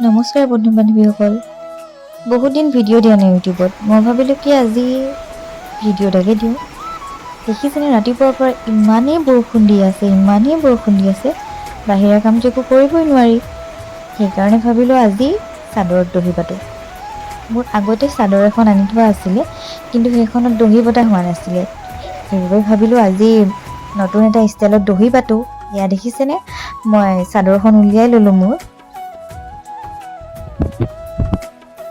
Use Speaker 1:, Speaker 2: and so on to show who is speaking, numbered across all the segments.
Speaker 1: নমস্কাৰ বন্ধু বান্ধৱীসকল। বহুত দিন ভিডিঅ' দিয়া নাই ইউটিউবত। মই ভাবিলোঁ কি আজি ভিডিঅ' এটাকে দিওঁ। দেখিছেনে ৰাতিপুৱাৰ পৰা ইমানেই বৰষুণ দি আছে, বাহিৰা কামটো একো কৰিবই নোৱাৰি। সেইকাৰণে ভাবিলোঁ আজি চাদৰত দহি পাতোঁ। মোৰ আগতে চাদৰ এখন আনি থোৱা আছিলে, কিন্তু সেইখনত দহি বটা হোৱা নাছিলে। সেইবাবে ভাবিলোঁ আজি নতুন এটা ষ্টাইলত দহি পাতোঁ। এয়া দেখিছেনে, মই চাদৰখন উলিয়াই ল'লোঁ মোৰ।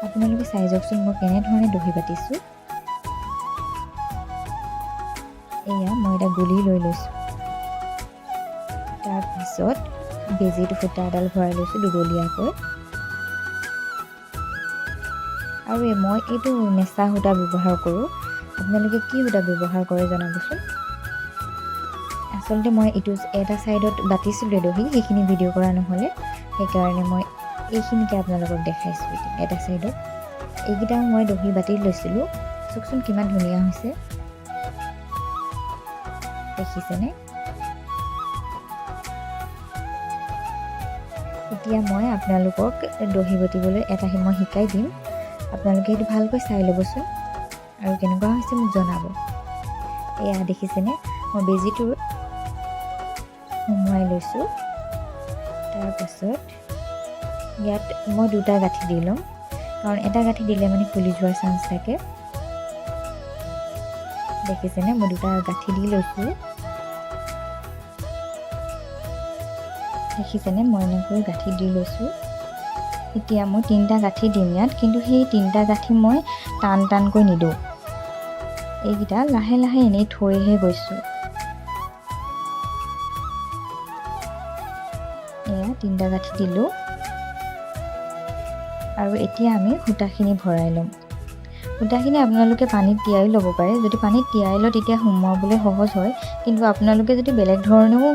Speaker 1: আপোনালোকে চাই যাওকচোন মই কেনেধৰণে দহি পাতিছোঁ। এয়া মই এটা গুলি লৈ লৈছোঁ। তাৰপিছত বেজীটো সূতা এডাল ভৰাই লৈছোঁ দুদলীয়াকৈ। আৰু মই এইটো নেচা সূতা ব্যৱহাৰ কৰোঁ। আপোনালোকে কি সূতা ব্যৱহাৰ কৰে জনাবচোন। আচলতে মই এইটো এটা ছাইডত বাতিছিলোঁ দহি, সেইখিনি ভিডিঅ' কৰা নহ'লে, সেইকাৰণে মই এইখিনিকে আপোনালোকক দেখাইছোঁ। এটা ছাইডত এইকেইটাও মই দহি বাতি লৈছিলোঁ। চাওকচোন কিমান ধুনীয়া হৈছে, দেখিছেনে। এতিয়া মই আপোনালোকক দহি বাতিবলৈ এটা মই শিকাই দিম। আপোনালোকে সেইটো ভালকৈ চাই ল'বচোন আৰু কেনেকুৱা হৈছে মোক জনাব। এয়া দেখিছেনে, মই বেজীটো সুমুৱাই লৈছোঁ। তাৰপাছত ইয়াত মই দুটা গাঁঠি দি ল'ম, কাৰণ এটা গাঁঠি দিলে মানে খুলি যোৱাৰ চান্স থাকে। দেখিছেনে, মই দুটা গাঁঠি দি লৈছোঁ। দেখিছেনে, মই এনেকৈ গাঁঠি দি লৈছোঁ। এতিয়া মই 3টা গাঁঠি দিম ইয়াত, কিন্তু সেই 3টা গাঁঠি মই টানকৈ নিদিওঁ। এইকেইটা লাহে লাহে এনেই থৈহে গৈছোঁ। এয়া 3টা গাঁঠি দিলোঁ। আৰু এতিয়া আমি সূতাখিনি ভৰাই ল'ম। সূতাখিনি আপোনালোকে পানীত তিয়াই ল'ব পাৰে। যদি পানীত তিয়াই লয় তেতিয়া সুমুৱাবলৈ সহজ হয়, কিন্তু আপোনালোকে যদি বেলেগ ধৰণেও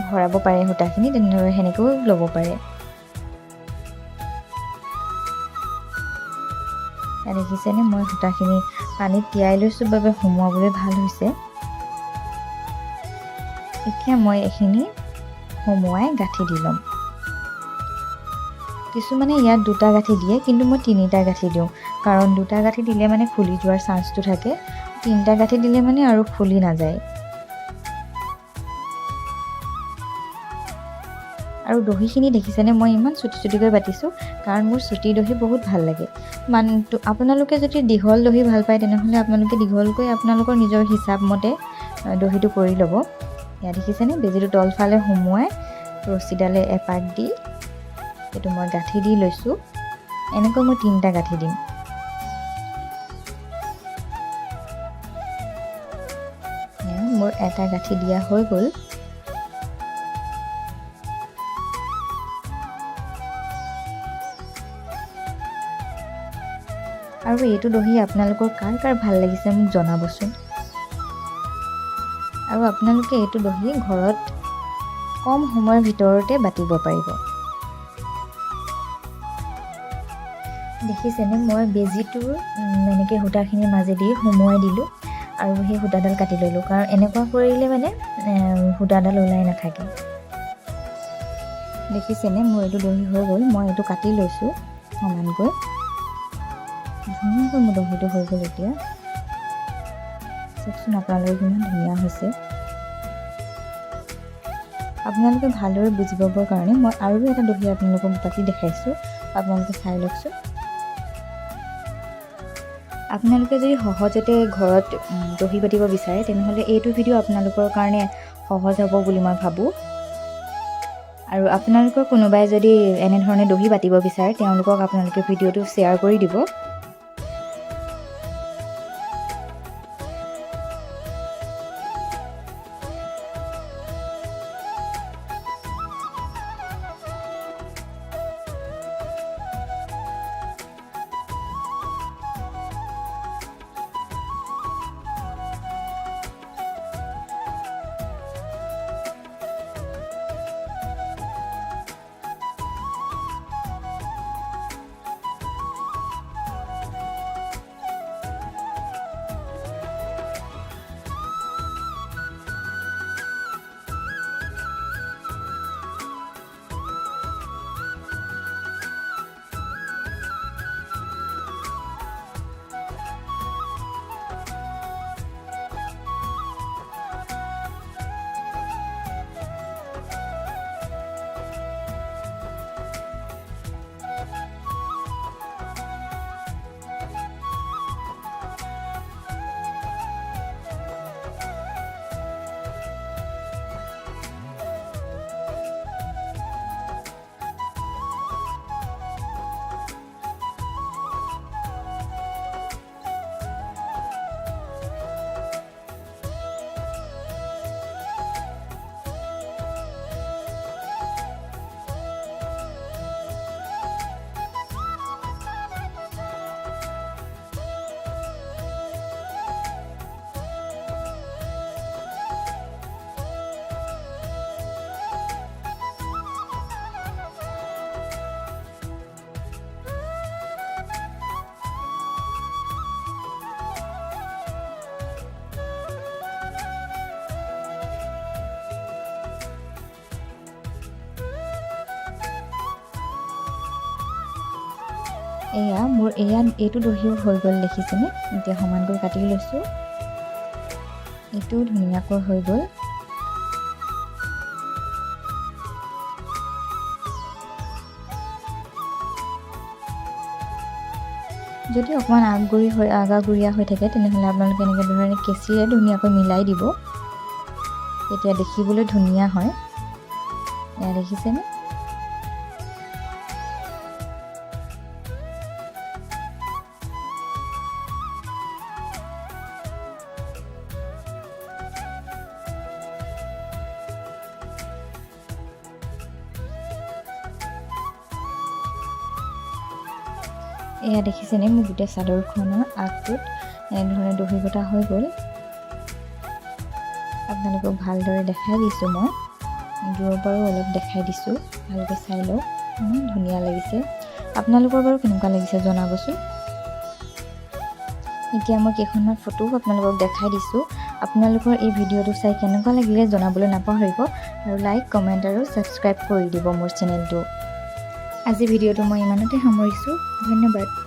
Speaker 1: ভৰাব পাৰে সূতাখিনি, তেনেদৰে সেনেকৈও ল'ব পাৰে। দেখিছেনে, মই সূতাখিনি পানীত তিয়াই লৈছোঁ বাবে সুমুৱাবলৈ ভাল হৈছে। এতিয়া মই এইখিনি সুমুৱাই গাঁঠি দি ল'ম। কিছুমানে ইয়াত 2টা গাঁঠি দিয়ে, কিন্তু মই 3টা গাঁঠি দিওঁ, কাৰণ 2টা গাঁঠি দিলে মানে খুলি যোৱাৰ চান্সটো থাকে। 3টা গাঁঠি দিলে মানে আৰু খুলি নাযায়। আৰু দহিখিনি দেখিছেনে, মই ইমান চুটিকৈ বাতিছোঁ, কাৰণ মোৰ চুটি দহি বহুত ভাল লাগে। আপোনালোকে যদি দীঘল দহি ভাল পায়, তেনেহ'লে আপোনালোকে দীঘলকৈ আপোনালোকৰ নিজৰ হিচাপ মতে দহিটো কৰি ল'ব। এয়া দেখিছেনে, বেজীটো তলফালে সুমুৱাই ৰছীডালে এপাক দি এইটো মই গাঁঠি দি লৈছোঁ। এনেকৈ মই 3টা গাঁঠি দিম। মোৰ এটা গাঁঠি দিয়া হৈ গ'ল। আৰু এইটো দহি আপোনালোকৰ কাৰ ভাল লাগিছে মোক জনাবচোন। আৰু আপোনালোকে এইটো দহি ঘৰত কম সময়ৰ ভিতৰতে বাতিব পাৰিব। দেখিছেনে, মই বেজীটোৰ এনেকৈ সূতাখিনিৰ মাজেদি সুমুৱাই দিলোঁ আৰু সেই সূতাডাল কাটি ল'লোঁ, কাৰণ এনেকুৱা কৰিলে মানে সূতাডাল ওলাই নাথাকে। দেখিছেনে, মোৰ এইটো দহি হৈ গ'ল। মই এইটো কাটি লৈছোঁ সমানকৈ। ধুনীয়াকৈ মোৰ দহিটো হৈ গ'ল। এতিয়া চাওকচোন আপোনালোকে কিমান ধুনীয়া হৈছে। আপোনালোকে ভালদৰে বুজি পাবৰ কাৰণে মই আৰু এটা দহি আপোনালোকক বাতি দেখাইছোঁ, আপোনালোকে চাই লওকচোন। আপোনালোকে যদি সহজতে ঘৰত দহি বাতিব বিচাৰে, তেনেহ'লে এইটো ভিডিঅ' আপোনালোকৰ কাৰণে সহজ হ'ব বুলি মই ভাবোঁ। আৰু আপোনালোকৰ কোনোবাই যদি এনেধৰণে দহি বাতিব বিচাৰে, তেওঁলোকক আপোনালোকে ভিডিঅ'টো শ্বেয়াৰ কৰি দিব। এইটো দহিও হৈ গ'ল দেখিছেনে। এতিয়া সমানকৈ কাটি লৈছোঁ। এইটো ধুনীয়াকৈ হৈ গ'ল। যদি অকণমান আগাগুৰিয়া হৈ থাকে তেনেহ'লে আপোনালোকে এনেকৈ ধৰণে কেঁচিৰে ধুনীয়াকৈ মিলাই দিব। তেতিয়া দেখিবলৈ ধুনীয়া হয়। এয়া দেখিছেনে। এয়া দেখিছেনে মোৰ গোটেই চাদৰখনৰ আগটোত এনেধৰণে দহি বটা হৈ গ'ল। আপোনালোকক ভালদৰে দেখাই দিছোঁ মই। দূৰৰ পৰাও অলপ দেখাই দিছোঁ, ভালকৈ চাই লওক। ইমান ধুনীয়া লাগিছে। আপোনালোকৰ বাৰু কেনেকুৱা লাগিছে জনাবচোন। এতিয়া মই কেইখনমান ফটোও আপোনালোকক দেখাই দিছোঁ। আপোনালোকৰ এই ভিডিঅ'টো চাই কেনেকুৱা লাগিলে জনাবলৈ নাপাহৰিব আৰু লাইক, কমেণ্ট আৰু ছাবস্ক্ৰাইব কৰি দিব মোৰ চেনেলটো। আজি ভিডিঅ'টো মই ইমানতে সামৰিছোঁ। ধন্যবাদ।